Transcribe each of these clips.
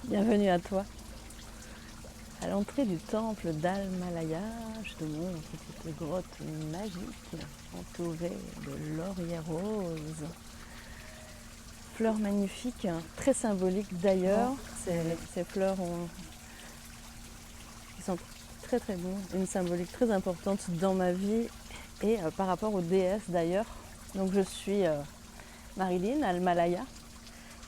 Bienvenue à toi. À l'entrée du temple d'Al-Malaya, je te montre une petite grotte magique entourée de lauriers roses. Fleurs magnifiques, très symboliques d'ailleurs. Ces fleurs qui sont très très beaux, une symbolique très importante dans ma vie et par rapport aux déesses d'ailleurs. Donc je suis Marilyn Al-Malaya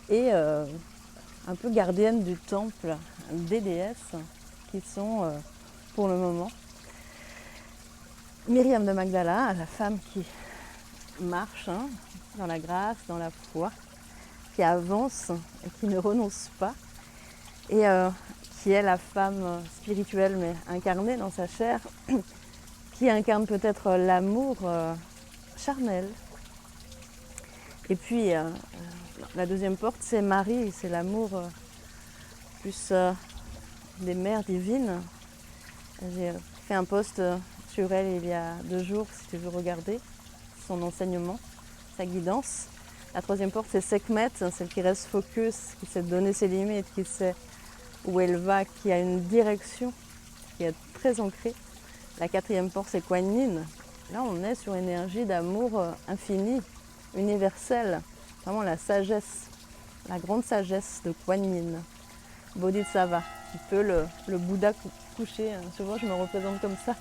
et un peu gardienne du temple des déesses qui sont pour le moment Myriam de Magdala, la femme qui marche dans la grâce, dans la foi, qui avance et qui ne renonce pas, et qui est la femme spirituelle mais incarnée dans sa chair, qui incarne peut-être l'amour charnel. Et puis la deuxième porte, c'est Marie, c'est l'amour plus des mères divines. J'ai fait un post sur elle il y a 2 jours, si tu veux regarder son enseignement, sa guidance. La troisième porte, c'est Sekhmet, celle qui reste focus, qui sait donner ses limites, qui sait où elle va, qui a une direction, qui est très ancrée. La quatrième porte, c'est Kuan Yin. Là, on est sur une énergie d'amour infini, universelle, vraiment la sagesse, la grande sagesse de Kuan Yin. Bodhisattva, un peu le Bouddha couché. Souvent, je me représente comme ça.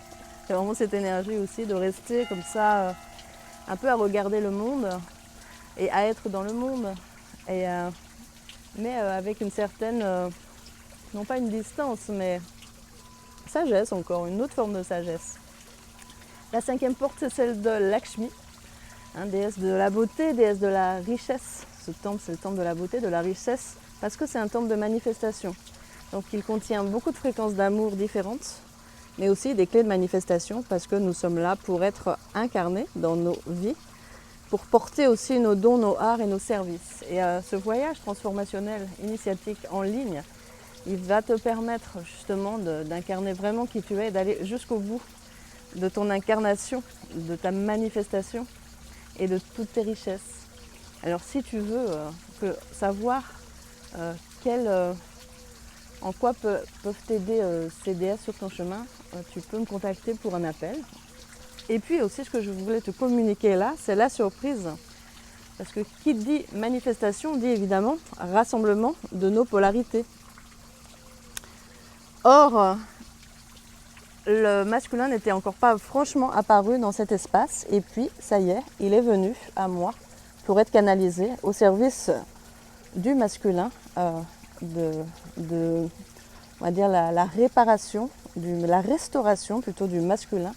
C'est vraiment cette énergie aussi de rester comme ça, un peu à regarder le monde et à être dans le monde, mais avec une certaine, non pas une distance, mais sagesse encore, une autre forme de sagesse. La cinquième porte, c'est celle de Lakshmi, déesse de la beauté, déesse de la richesse. Ce temple, c'est le temple de la beauté, de la richesse, parce que c'est un temple de manifestation. Donc il contient beaucoup de fréquences d'amour différentes, mais aussi des clés de manifestation, parce que nous sommes là pour être incarnés dans nos vies, pour porter aussi nos dons, nos arts et nos services. Et ce voyage transformationnel, initiatique en ligne, il va te permettre justement d'incarner vraiment qui tu es, d'aller jusqu'au bout de ton incarnation, de ta manifestation et de toutes tes richesses. Alors si tu veux savoir en quoi peuvent t'aider ces déesses sur ton chemin, tu peux me contacter pour un appel. Et puis aussi, ce que je voulais te communiquer là, c'est la surprise. Parce que qui dit manifestation dit évidemment rassemblement de nos polarités. Or, le masculin n'était encore pas franchement apparu dans cet espace. Et puis, ça y est, il est venu à moi pour être canalisé au service du masculin, on va dire la réparation, la restauration plutôt du masculin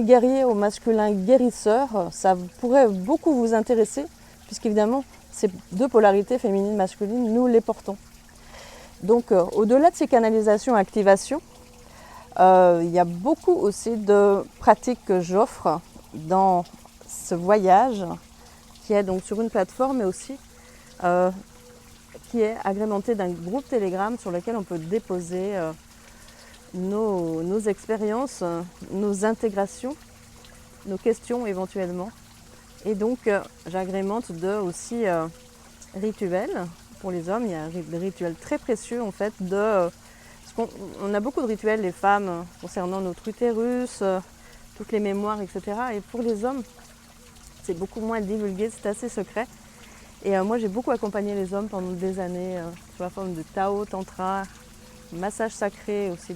guerrier au masculin guérisseur. Ça pourrait beaucoup vous intéresser, puisqu'évidemment, ces deux polarités féminines masculines, nous les portons. Donc, au-delà de ces canalisations et activations, il y a beaucoup aussi de pratiques que j'offre dans ce voyage, qui est donc sur une plateforme, mais aussi qui est agrémenté d'un groupe Telegram sur lequel on peut déposer nos expériences, nos intégrations, nos questions éventuellement. Et donc j'agrémente aussi rituels pour les hommes. Il y a des rituels très précieux en fait. On a beaucoup de rituels les femmes concernant notre utérus, toutes les mémoires, etc. Et pour les hommes, c'est beaucoup moins divulgué, c'est assez secret. Et moi j'ai beaucoup accompagné les hommes pendant des années sous la forme de Tao, Tantra, massage sacré aussi,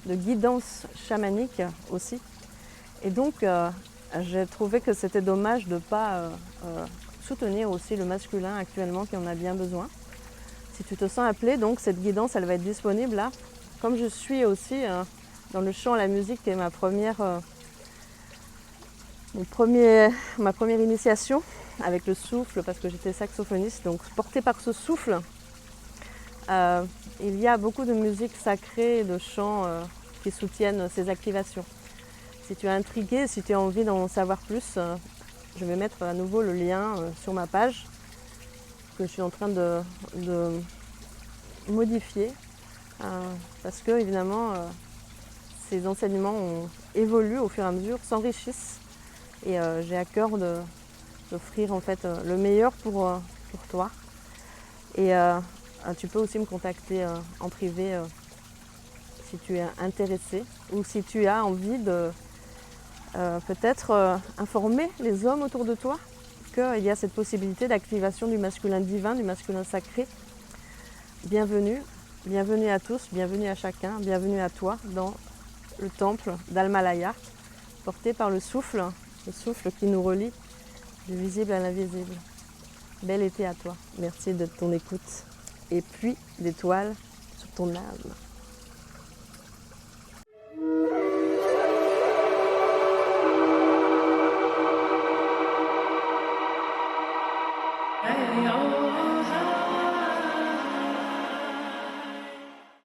de guidance chamanique aussi. Et donc j'ai trouvé que c'était dommage de ne pas soutenir aussi le masculin actuellement qui en a bien besoin. Si tu te sens appelé, donc cette guidance elle va être disponible là. Comme je suis aussi dans le chant, la musique, qui est ma première initiation avec le souffle, parce que j'étais saxophoniste, donc portée par ce souffle, il y a beaucoup de musique sacrée, de chants qui soutiennent ces activations. Si tu es intrigué, si tu as envie d'en savoir plus, je vais mettre à nouveau le lien sur ma page que je suis en train de modifier, parce que évidemment ces enseignements évoluent au fur et à mesure, s'enrichissent, et j'ai à cœur d'offrir en fait le meilleur pour toi. Et Tu peux aussi me contacter en privé si tu es intéressé ou si tu as envie de peut-être informer les hommes autour de toi qu'il y a cette possibilité d'activation du masculin divin, du masculin sacré. Bienvenue, bienvenue à tous, bienvenue à chacun, bienvenue à toi dans le temple d'Almalaya, porté par le souffle qui nous relie du visible à l'invisible. Bel été à toi, merci de ton écoute et pluie d'étoiles sur ton âme.